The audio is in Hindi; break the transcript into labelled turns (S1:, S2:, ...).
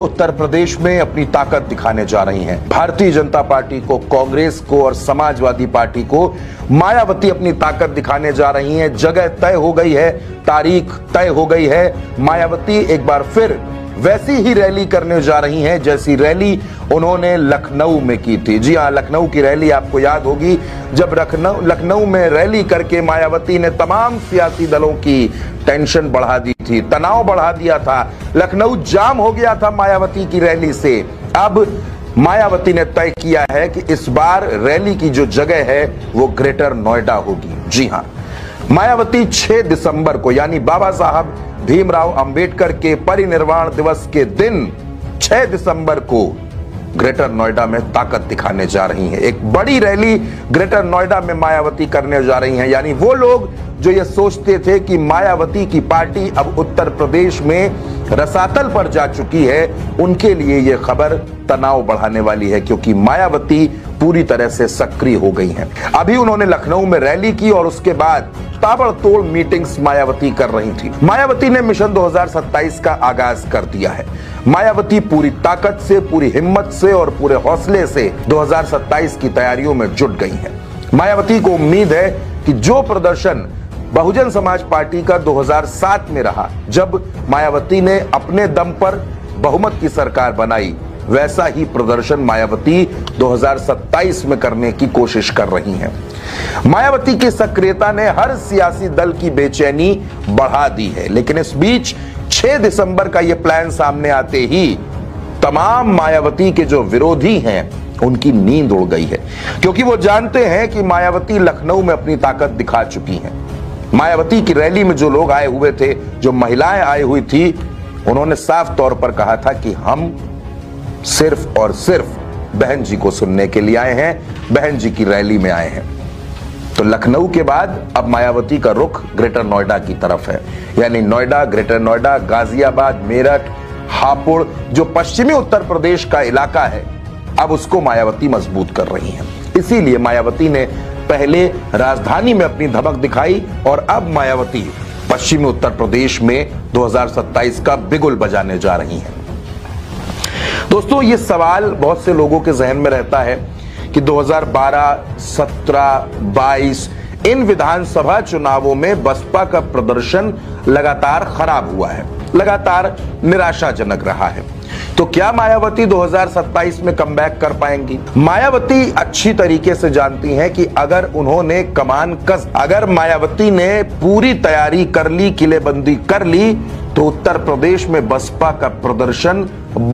S1: उत्तर प्रदेश में अपनी ताकत दिखाने जा रही हैं। भारतीय जनता पार्टी को, कांग्रेस को और समाजवादी पार्टी को मायावती अपनी ताकत दिखाने जा रही हैं। जगह तय हो गई है, तारीख तय हो गई है। मायावती एक बार फिर वैसी ही रैली करने जा रही हैं जैसी रैली उन्होंने लखनऊ में की थी। जी हां, लखनऊ की रैली आपको याद होगी, जब लखनऊ में रैली करके मायावती ने तमाम सियासी दलों की टेंशन बढ़ा दी थी, तनाव बढ़ा दिया था। लखनऊ जाम हो गया था मायावती की रैली से। अब मायावती ने तय किया है कि इस बार रैली की जो जगह है वो ग्रेटर नोएडा होगी। जी हां, मायावती 6 दिसंबर को यानी बाबा साहब भीमराव अंबेडकर के परिनिर्वाण दिवस के दिन 6 दिसंबर को ग्रेटर नोएडा में ताकत दिखाने जा रही हैं। एक बड़ी रैली ग्रेटर नोएडा में मायावती करने जा रही हैं। यानी वो लोग जो ये सोचते थे कि मायावती की पार्टी अब उत्तर प्रदेश में रसातल पर जा चुकी है, उनके लिए ये खबर तनाव बढ़ाने वाली है, क्योंकि मायावती पूरी तरह से सक्रिय हो गई हैं। अभी उन्होंने लखनऊ में रैली की और उसके बाद ताबड़तोड़ मीटिंग्स मायावती कर रही थी। मायावती ने मिशन 2027 का आगाज कर दिया है। मायावती पूरी ताकत से, पूरी हिम्मत से और पूरे हौसले से 2027 की तैयारियों में जुट गई हैं। मायावती को उम्मीद है कि जो प्रदर्शन बहुजन समाज पार्टी का 2007 में रहा, जब मायावती ने अपने दम पर बहुमत की सरकार बनाई, वैसा ही प्रदर्शन मायावती 2027 में करने की कोशिश कर रही हैं। मायावती की सक्रियता ने हर सियासी दल की बेचैनी बढ़ा दी है, लेकिन इस बीच 6 दिसंबर का यह प्लान सामने आते ही तमाम मायावती के जो विरोधी हैं उनकी नींद उड़ गई है, क्योंकि वो जानते हैं कि मायावती लखनऊ में अपनी ताकत दिखा चुकी हैं। मायावती की रैली में जो लोग आए हुए थे, जो महिलाएं आई हुई थी, उन्होंने साफ तौर पर कहा था कि हम सिर्फ और सिर्फ बहन जी को सुनने के लिए आए हैं, बहन जी की रैली में आए हैं। तो लखनऊ के बाद अब मायावती का रुख ग्रेटर नोएडा की तरफ है, यानी नोएडा, ग्रेटर नोएडा, गाजियाबाद, मेरठ, हापुड़, जो पश्चिमी उत्तर प्रदेश का इलाका है, अब उसको मायावती मजबूत कर रही हैं। इसीलिए मायावती ने पहले राजधानी में अपनी धमक दिखाई और अब मायावती पश्चिमी उत्तर प्रदेश में 2027 का बिगुल बजाने जा रही हैं। दोस्तों, ये सवाल बहुत से लोगों के जहन में रहता है कि 2012, 17, 22 इन विधानसभा चुनावों में बसपा का प्रदर्शन लगातार खराब हुआ है, लगातार निराशाजनक रहा है। तो क्या मायावती 2027 में कमबैक कर पाएंगी? मायावती अच्छी तरीके से जानती हैं कि अगर उन्होंने अगर मायावती ने पूरी तैयारी कर ली, किलेबंदी कर ली, तो उत्तर प्रदेश में बसपा का प्रदर्शन